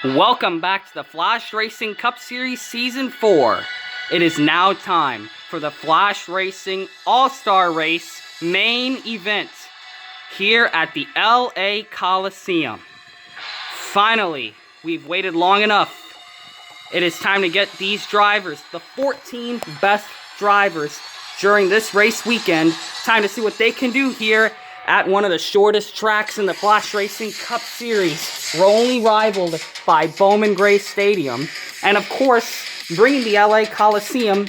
Welcome back to the Flashracing Cup Series Season 4. It is now time for the Flash Racing All-Star Race main event here at the LA Coliseum. Finally, we've waited long enough. It is time to get these drivers, the 14 best drivers during this race weekend. Time to see what they can do here at one of the shortest tracks in the Flashracing Cup Series. We're only rivaled by Bowman Gray Stadium. And of course, bringing the LA Coliseum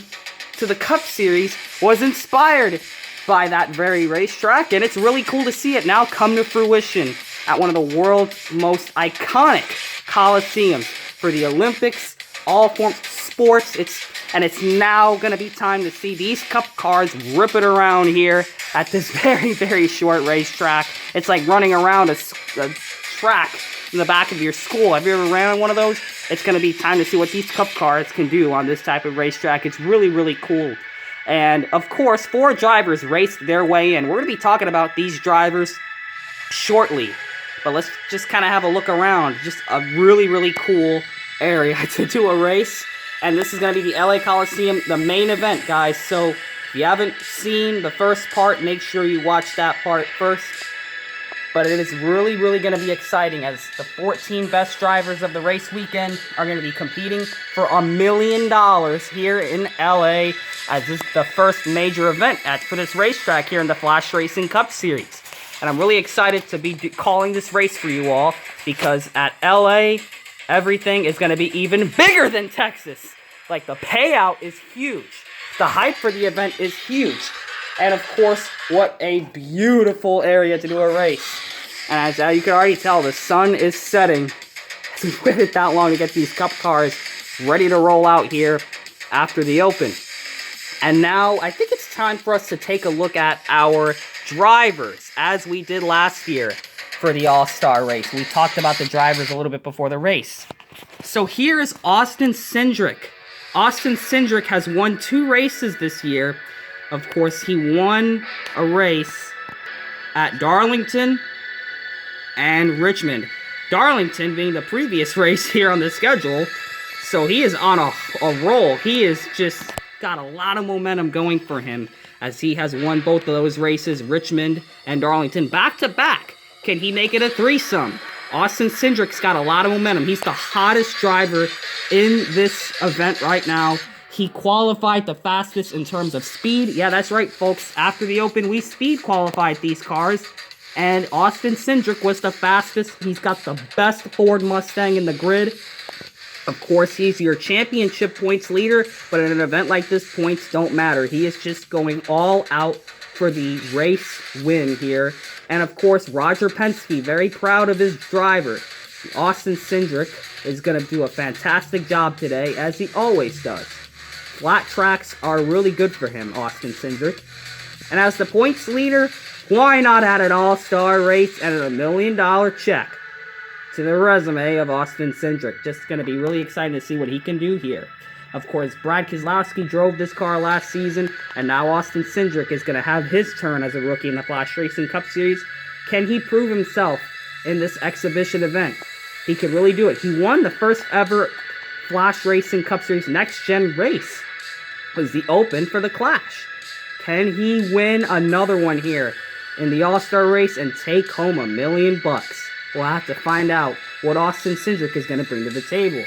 to the Cup Series was inspired by that very racetrack. And it's really cool to see it now come to fruition at one of the world's most iconic coliseums for the Olympics, all forms of sports. It's now going to be time to see these Cup cars rip it around here at this very, very short racetrack. It's like running around a track in the back of your school. Have you ever ran on one of those? It's going to be time to see what these Cup cars can do on this type of racetrack. It's really, really cool. And, of course, 4 drivers raced their way in. We're going to be talking about these drivers shortly. But let's just kind of have a look around. Just a really, really cool area to do a race. And this is going to be the LA Coliseum, the main event, guys. So if you haven't seen the first part, make sure you watch that part first. But it is really, really going to be exciting as the 14 best drivers of the race weekend are going to be competing for $1 million here in LA as this is the first major event for this racetrack here in the Flashracing Cup Series. And I'm really excited to be calling this race for you all because at LA, everything is going to be even bigger than Texas. Like, the payout is huge. The hype for the event is huge. And, of course, what a beautiful area to do a race. And as you can already tell, the sun is setting. We've waited that long to get these Cup cars ready to roll out here after the Open. And now, I think it's time for us to take a look at our drivers, as we did last year for the All-Star race. We talked about the drivers a little bit before the race. So here is Austin Cindric. Austin Cindric has won 2 races this year. Of course, he won a race at Darlington and Richmond. Darlington being the previous race here on the schedule. So he is on a roll. He is just got a lot of momentum going for him as he has won both of those races, Richmond and Darlington, back-to-back. Can he make it a threesome? Austin Cindric's got a lot of momentum. He's the hottest driver in this event right now. He qualified the fastest in terms of speed. Yeah, that's right, folks. After the Open, we speed qualified these cars. And Austin Cindric was the fastest. He's got the best Ford Mustang in the grid. Of course, he's your championship points leader. But in an event like this, points don't matter. He is just going all out for the race win here. And of course, Roger Penske, very proud of his driver. Austin Cindric is going to do a fantastic job today, as he always does. Flat tracks are really good for him, Austin Cindric. And as the points leader, why not add an all-star race and a $1 million check to the resume of Austin Cindric? Just going to be really exciting to see what he can do here. Of course, Brad Keselowski drove this car last season, and now Austin Cindric is going to have his turn as a rookie in the Flashracing Cup Series. Can he prove himself in this exhibition event? He could really do it. He won the first ever Flashracing Cup Series Next Gen race. It was the Open for the Clash. Can he win another one here in the All-Star race and take home $1 million? We'll have to find out what Austin Cindric is going to bring to the table.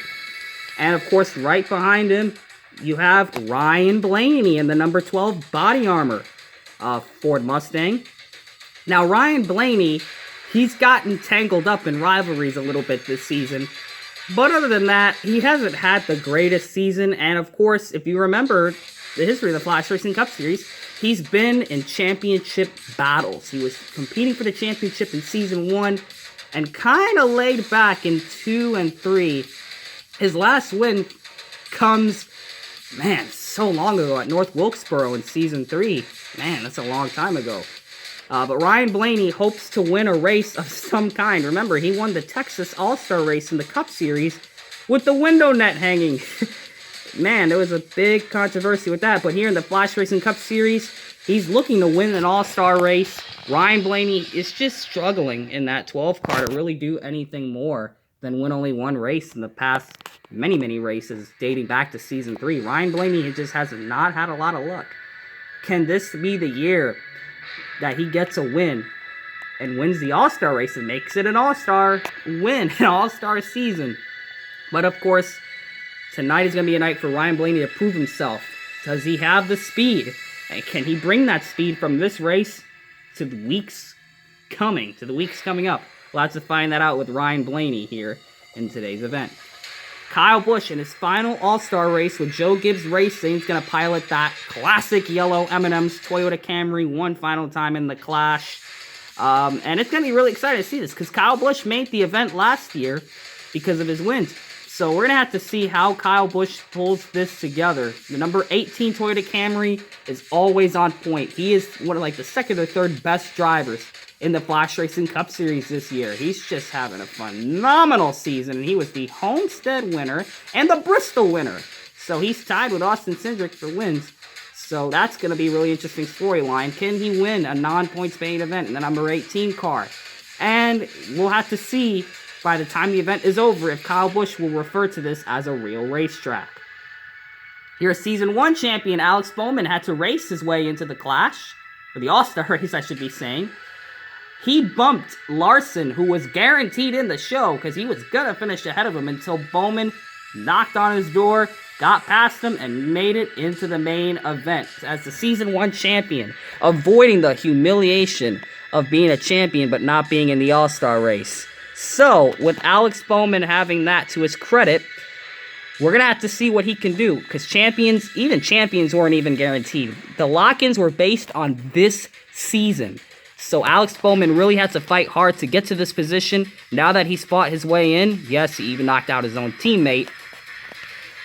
And, of course, right behind him, you have Ryan Blaney in the number 12 body armor Ford Mustang. Now, Ryan Blaney, he's gotten tangled up in rivalries a little bit this season. But other than that, he hasn't had the greatest season. And, of course, if you remember the history of the Flashracing Cup Series, he's been in championship battles. He was competing for the championship in Season 1 and kind of laid back in 2 and 3. His last win comes, man, so long ago at North Wilkesboro in Season 3. Man, that's a long time ago. But Ryan Blaney hopes to win a race of some kind. Remember, he won the Texas All-Star race in the Cup Series with the window net hanging. Man, there was a big controversy with that. But here in the Flashracing Cup Series, he's looking to win an All-Star race. Ryan Blaney is just struggling in that 12 car to really do anything more than win only one race in the past many races dating back to Season 3. Ryan Blaney just has not had a lot of luck. Can this be the year that he gets a win and wins the All-Star race and makes it an All-Star win, an All-Star season? But of course, tonight is going to be a night for Ryan Blaney to prove himself. Does he have the speed? And can he bring that speed from this race to the weeks coming up? We'll have to find that out with Ryan Blaney here in today's event. Kyle Busch in his final All-Star race with Joe Gibbs Racing is going to pilot that classic yellow M&M's Toyota Camry one final time in the Clash. And it's going to be really exciting to see this because Kyle Busch made the event last year because of his wins. So we're going to have to see how Kyle Busch pulls this together. The number 18 Toyota Camry is always on point. He is one of like the second or third best drivers in the Flashracing Cup Series this year. He's just having a phenomenal season, and he was the Homestead winner and the Bristol winner. So he's tied with Austin Cindric for wins. So that's going to be a really interesting storyline. Can he win a non-points paid event in the number 18 car? And we'll have to see by the time the event is over if Kyle Busch will refer to this as a real racetrack. Here, Season 1 champion Alex Bowman had to race his way into the Clash, or the All-Star race, I should be saying. He bumped Larson, who was guaranteed in the show because he was going to finish ahead of him until Bowman knocked on his door, got past him, and made it into the main event as the Season 1 champion, avoiding the humiliation of being a champion but not being in the All-Star race. So, with Alex Bowman having that to his credit, we're going to have to see what he can do because even champions weren't even guaranteed. The lock-ins were based on this season. So Alex Bowman really had to fight hard to get to this position. Now that he's fought his way in, yes, he even knocked out his own teammate.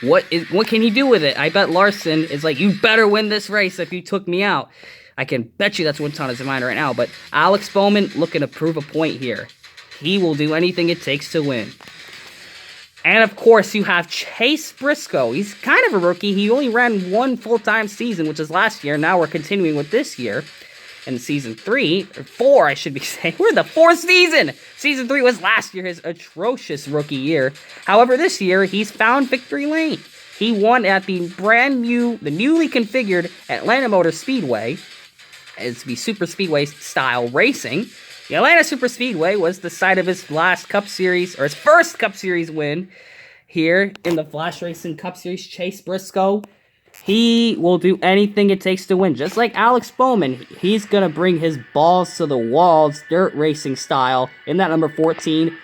What can he do with it? I bet Larson is like, you better win this race if you took me out. I can bet you that's what's on his mind right now. But Alex Bowman looking to prove a point here. He will do anything it takes to win. And of course, you have Chase Briscoe. He's kind of a rookie. He only ran one full-time season, which is last year. Now we're continuing with this year. In Season 3, or 4, I should be saying. We're in the 4th season! Season 3 was last year, his atrocious rookie year. However, this year, he's found victory lane. He won at the newly configured Atlanta Motor Speedway. It's the Super Speedway style racing. The Atlanta Super Speedway was the site of his last Cup Series, or his first Cup Series win here in the Flashracing Cup Series. Chase Briscoe, he will do anything it takes to win. Just like Alex Bowman, he's going to bring his balls to the walls, dirt racing style, in that number 14,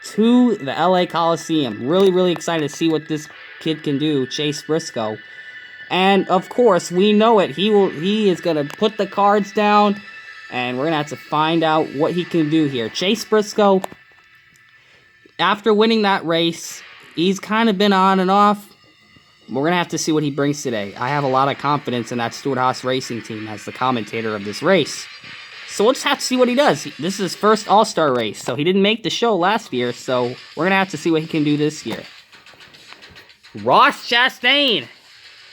to the LA Coliseum. Really excited to see what this kid can do, Chase Briscoe. And, of course, we know it. He is going to put the cards down, and we're going to have to find out what he can do here. Chase Briscoe, after winning that race, he's kind of been on and off. We're going to have to see what he brings today. I have a lot of confidence in that Stewart-Haas racing team as the commentator of this race. So we'll just have to see what he does. This is his first All-Star race, so he didn't make the show last year, so we're going to have to see what he can do this year. Ross Chastain,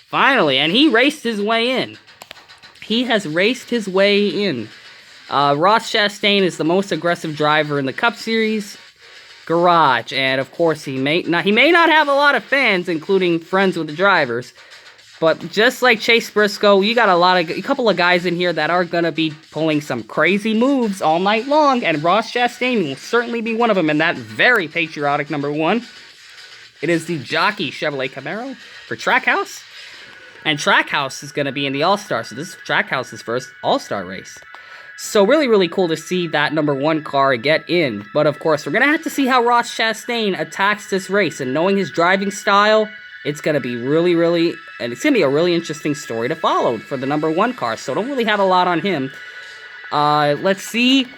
finally, and he raced his way in. He has raced his way in. Ross Chastain is the most aggressive driver in the Cup Series garage, and of course he may not have a lot of fans, including friends with the drivers, but just like Chase Briscoe, you got a couple of guys in here that are gonna be pulling some crazy moves all night long, and Ross Chastain will certainly be one of them in that very patriotic number 1. It is the jockey Chevrolet Camaro for Trackhouse, and Trackhouse is gonna be in the All-Star, so this is Trackhouse's first All-Star race. So really cool to see that number 1 car get in. But of course, we're going to have to see how Ross Chastain attacks this race. And knowing his driving style, it's going to be and it's going to be a really interesting story to follow for the number 1 car. So don't really have a lot on him. Let's see.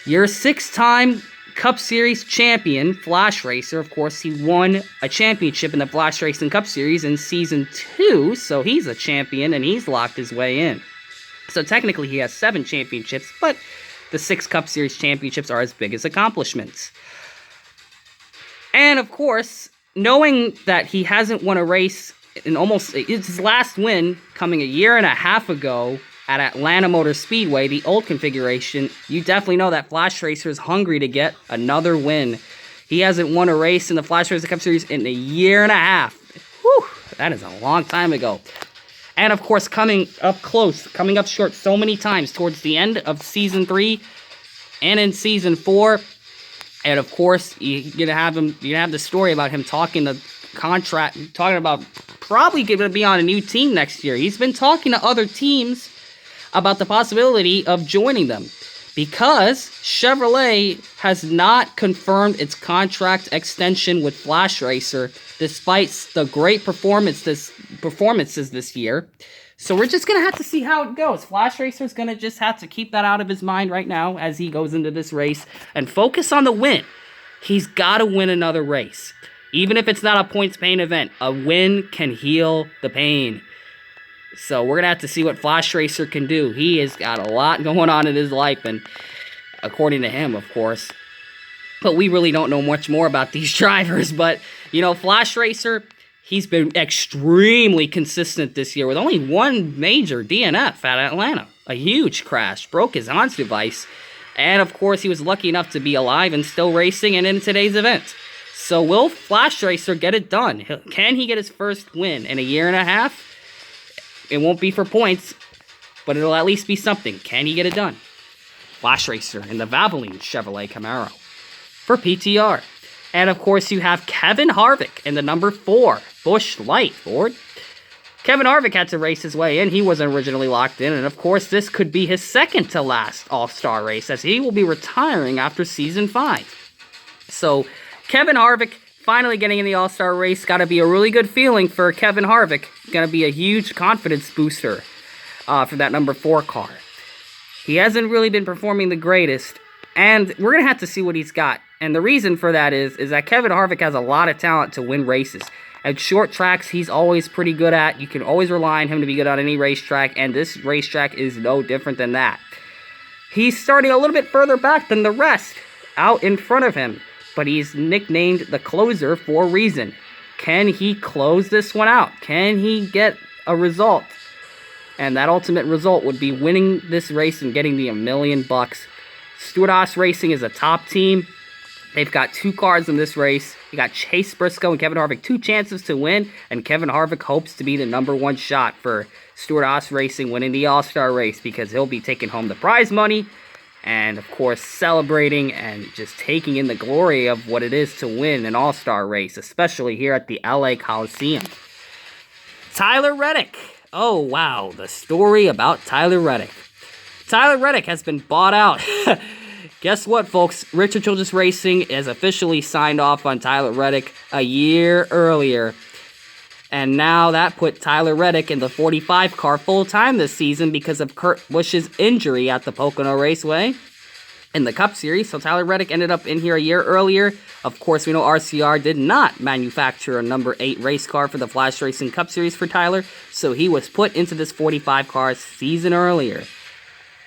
Your 6-time Cup Series champion, Flash Racer. Of course, he won a championship in the Flashracing Cup Series in Season 2. So he's a champion and he's locked his way in. So technically he has 7 championships, but the 6 Cup Series championships are as big as accomplishments. And of course, knowing that he hasn't won a race in it's his last win coming a year and a half ago at Atlanta Motor Speedway, the old configuration, you definitely know that Flash Racer is hungry to get another win He hasn't won a race in the Flashracing Cup Series in a year and a half. Whew, that is a long time ago. And of course, coming up close, coming up short so many times towards the end of Season 3 and in Season 4. And of course, you're gonna have the story about him talking about probably going to be on a new team next year. He's been talking to other teams about the possibility of joining them because Chevrolet has not confirmed its contract extension with Flashracing despite the great performances this year. So we're just going to have to see how it goes. Flashracing's going to just have to keep that out of his mind right now as he goes into this race and focus on the win. He's got to win another race. Even if it's not a points pain event, a win can heal the pain. So we're going to have to see what Flashracing can do. He has got a lot going on in his life, and according to him, of course. But we really don't know much more about these drivers. But, you know, Flashracing, he's been extremely consistent this year with only one major DNF at Atlanta. A huge crash, broke his ONS device. And, of course, he was lucky enough to be alive and still racing and in today's event. So will Flashracing get it done? Can he get his first win in a year and a half? It won't be for points, but it'll at least be something. Can he get it done? Flashracing in the Valvoline Chevrolet Camaro for PTR. And of course, you have Kevin Harvick in the number 4 Busch Light Ford. Kevin Harvick had to race his way in. He wasn't originally locked in. And of course, this could be his second to last All-Star race as he will be retiring after Season 5. So Kevin Harvick finally getting in the All-Star race. Got to be a really good feeling for Kevin Harvick. Going to be a huge confidence booster for that number 4 car. He hasn't really been performing the greatest, and we're going to have to see what he's got. And the reason for that is that Kevin Harvick has a lot of talent to win races. At short tracks, he's always pretty good at. You can always rely on him to be good on any racetrack, and this racetrack is no different than that. He's starting a little bit further back than the rest out in front of him, but he's nicknamed the closer for a reason. Can he close this one out? Can he get a result? And that ultimate result would be winning this race and getting the $1 million. Stewart-Haas Racing is a top team. They've got 2 cars in this race. You got Chase Briscoe and Kevin Harvick, 2 chances to win, and Kevin Harvick hopes to be the number 1 shot for Stewart-Haas Racing winning the All-Star race because he'll be taking home the prize money and, of course, celebrating and just taking in the glory of what it is to win an All-Star race, especially here at the LA Coliseum. Tyler Reddick. Oh, wow, the story about Tyler Reddick. Tyler Reddick has been bought out. Guess what, folks? Richard Childress Racing has officially signed off on Tyler Reddick a year earlier. And now that put Tyler Reddick in the 45 car full-time this season because of Kurt Busch's injury at the Pocono Raceway in the Cup Series. So Tyler Reddick ended up in here a year earlier. Of course, we know RCR did not manufacture a number 8 race car for the Flashracing Cup Series for Tyler. So he was put into this 45 car season earlier.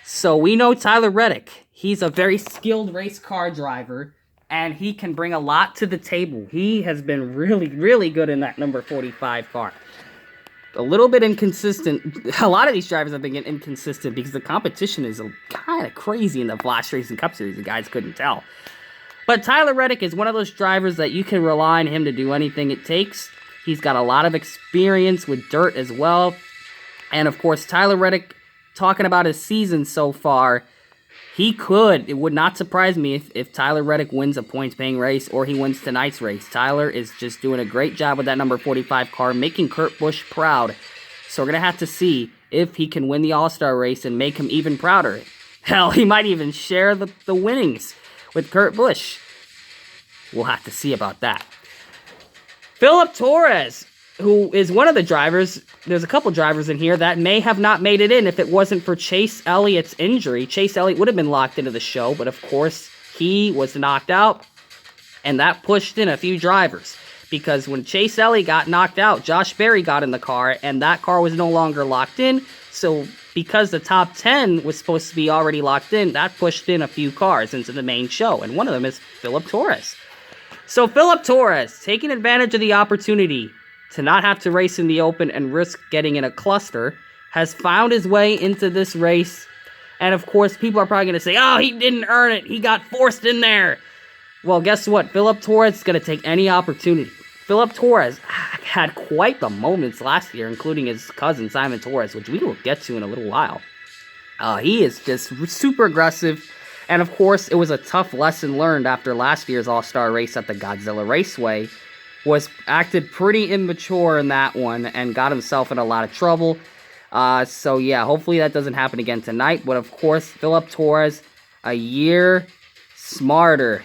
So we know Tyler Reddick. He's a very skilled race car driver, and he can bring a lot to the table. He has been really, really good in that number 45 car. A little bit inconsistent. A lot of these drivers have been getting inconsistent because the competition is kind of crazy in the Flashracing Cup Series. The guys couldn't tell. But Tyler Reddick is one of those drivers that you can rely on him to do anything it takes. He's got a lot of experience with dirt as well. And, of course, Tyler Reddick, talking about his season so far, it would not surprise me if Tyler Reddick wins a points-paying race or he wins tonight's race. Tyler is just doing a great job with that number 45 car, making Kurt Busch proud. So we're going to have to see if he can win the All-Star race and make him even prouder. Hell, he might even share the winnings with Kurt Busch. We'll have to see about that. Philip Torres, who is one of the drivers. There's a couple drivers in here that may have not made it in if it wasn't for Chase Elliott's injury. Chase Elliott would have been locked into the show, but of course, he was knocked out, and that pushed in a few drivers. Because when Chase Elliott got knocked out, Josh Berry got in the car, and that car was no longer locked in. So because the top 10 was supposed to be already locked in, that pushed in a few cars into the main show, and one of them is Philip Torres. So Philip Torres, taking advantage of the opportunity to not have to race in the open and risk getting in a cluster, has found his way into this race. And of course, people are probably going to say, oh, he didn't earn it. He got forced in there. Well, guess what? Philip Torres is going to take any opportunity. Philip Torres had quite the moments last year, including his cousin Simon Torres, which we will get to in a little while. He is just super aggressive. And of course, it was a tough lesson learned after last year's All-Star race at the Godzilla Raceway. Was acted pretty immature in that one and got himself in a lot of trouble. So yeah, hopefully that doesn't happen again tonight. But of course, Philip Torres, a year smarter.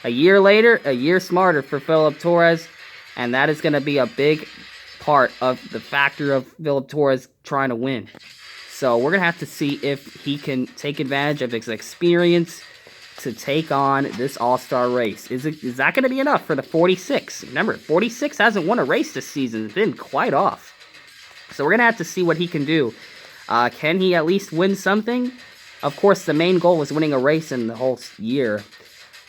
A year later, a year smarter for Philip Torres. And that is going to be a big part of the factor of Philip Torres trying to win. So we're going to have to see if he can take advantage of his experience to take on this All-Star race. Is that going to be enough for the 46? Remember, 46 hasn't won a race this season. It's been quite off. So we're going to have to see what he can do. Can he at least win something? Of course, the main goal is winning a race in the whole year.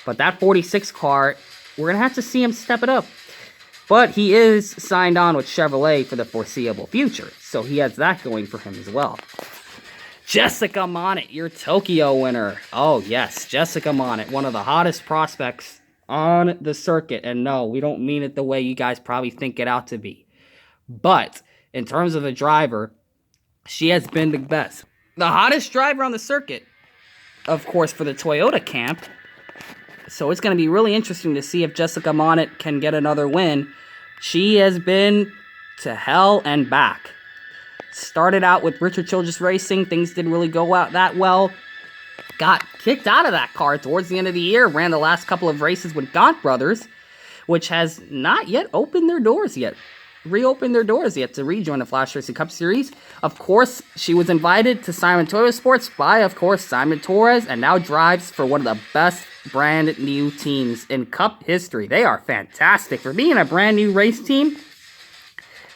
But that 46 car, we're going to have to see him step it up. But he is signed on with Chevrolet for the foreseeable future. So he has that going for him as well. Jessica Monnet, your Tokyo winner. Oh, yes, Jessica Monnet, one of the hottest prospects on the circuit. And no, we don't mean it the way you guys probably think it out to be. But in terms of a driver, she has been the best. The hottest driver on the circuit, of course, for the Toyota camp. So it's going to be really interesting to see if Jessica Monnet can get another win. She has been to hell and back. Started out with Richard Childress Racing. Things didn't really go out that well. Got kicked out of that car towards the end of the year. Ran the last couple of races with Gaunt Brothers, which has not yet opened their doors yet. Reopened their doors yet to rejoin the Flashracing Cup Series. Of course, she was invited to Simon Toyota Sports by, of course, Simon Torres, and now drives for one of the best brand new teams in Cup history. They are fantastic. For being a brand new race team,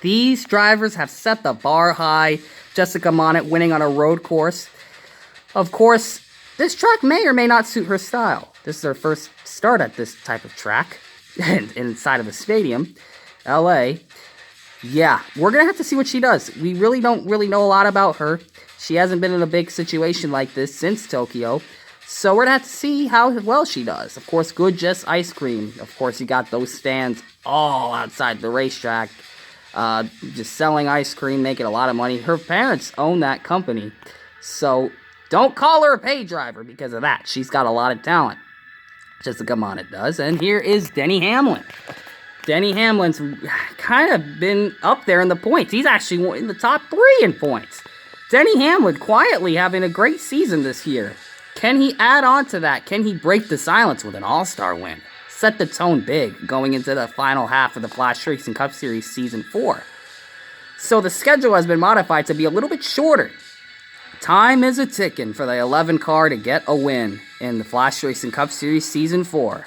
these drivers have set the bar high. Jessica Monnet winning on a road course. Of course, this track may or may not suit her style. This is her first start at this type of track inside of a stadium, LA. Yeah, we're going to have to see what she does. We really don't know a lot about her. She hasn't been in a big situation like this since Tokyo. So we're going to have to see how well she does. Of course, Good Just Ice Cream. Of course, you got those stands all outside the racetrack. Just selling ice cream, making a lot of money. Her parents own that company. So don't call her a pay driver because of that. She's got a lot of talent. Jessica Monnet does. And here is Denny Hamlin. Denny Hamlin's kind of been up there in the points. He's actually in the top 3 in points. Denny Hamlin quietly having a great season this year. Can he add on to that? Can he break the silence with an all-star win? Set the tone big going into the final half of the Flashracing Cup Series Season 4. So the schedule has been modified to be a little bit shorter. Time is a ticking for the 11 car to get a win in the Flashracing Cup Series Season 4.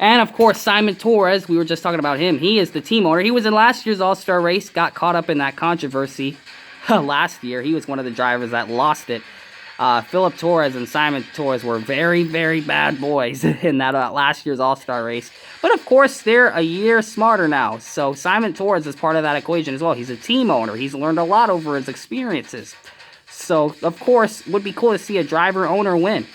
And, of course, Simon Torres, we were just talking about him. He is the team owner. He was in last year's All-Star race, got caught up in that controversy last year. He was one of the drivers that lost it. Philip Torres and Simon Torres were very, very bad boys in that last year's All-Star race. But, of course, they're a year smarter now. So Simon Torres is part of that equation as well. He's a team owner. He's learned a lot over his experiences. So, of course, it would be cool to see a driver-owner win.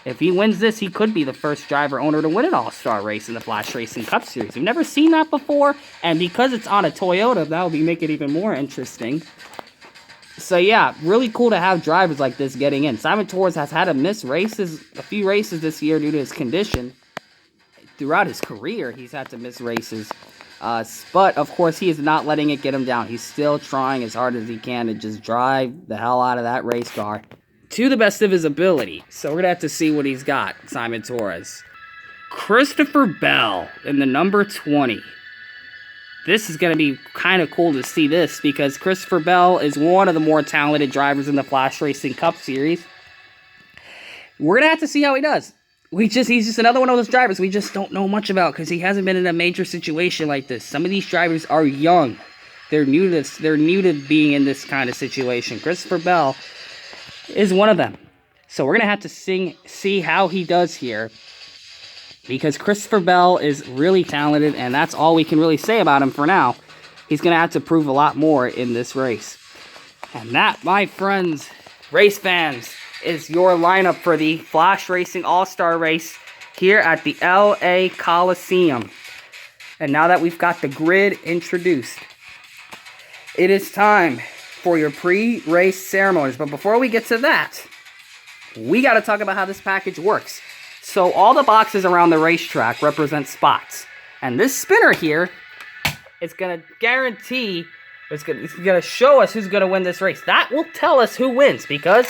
If he wins this, he could be the first driver-owner to win an All-Star race in the Flashracing Cup Series. We've never seen that before, and because it's on a Toyota, that will make it even more interesting. So, yeah, really cool to have drivers like this getting in. Simon Torres has had to miss a few races this year due to his condition. Throughout his career, he's had to miss races. But, of course, he is not letting it get him down. He's still trying as hard as he can to just drive the hell out of that race car to the best of his ability. So we're going to have to see what he's got, Simon Torres. Christopher Bell in the number 20. This is going to be kind of cool to see this because Christopher Bell is one of the more talented drivers in the Flashracing Cup Series. We're going to have to see how he does. He's just another one of those drivers we just don't know much about because he hasn't been in a major situation like this. Some of these drivers are young. They're new to being in this kind of situation. Christopher Bell is one of them. So we're going to have to see how he does here. Because Christopher Bell is really talented, and that's all we can really say about him for now. He's going to have to prove a lot more in this race. And that, my friends, race fans, is your lineup for the Flashracing All-Star Race here at the LA Coliseum. And now that we've got the grid introduced, it is time for your pre-race ceremonies. But before we get to that, we got to talk about how this package works. So all the boxes around the racetrack represent spots. And this spinner here is going to guarantee, it's going to show us who's going to win this race. That will tell us who wins, because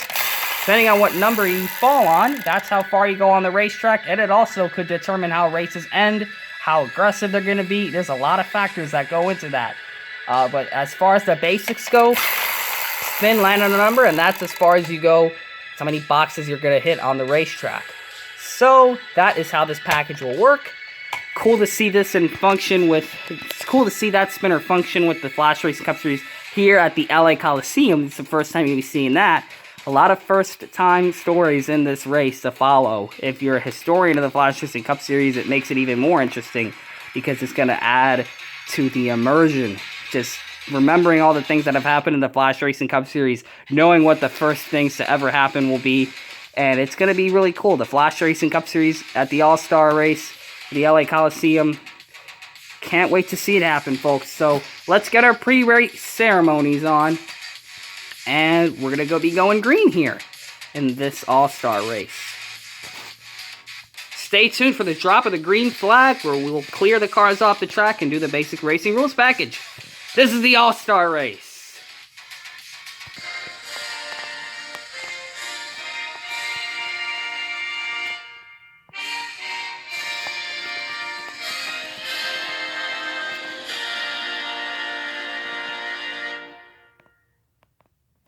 depending on what number you fall on, that's how far you go on the racetrack. And it also could determine how races end, how aggressive they're going to be. There's a lot of factors that go into that. But as far as the basics go, spin, land on a number, and that's as far as you go. How many boxes you're going to hit on the racetrack. So that is how this package will work. Cool to see this in function with, it's cool to see that spinner function with the Flashracing Cup Series here at the LA Coliseum. It's the first time you'll be seeing that. A lot of first-time stories in this race to follow. If you're a historian of the Flashracing Cup Series, it makes it even more interesting because it's going to add to the immersion. Just remembering all the things that have happened in the Flashracing Cup Series, knowing what the first things to ever happen will be, and it's going to be really cool. The Flashracing Cup Series at the All-Star Race, the LA Coliseum. Can't wait to see it happen, folks. So let's get our pre-race ceremonies on, and we're going to be going green here in this All-Star Race. Stay tuned for the drop of the green flag, where we will clear the cars off the track and do the basic racing rules package. This is the All-Star Race.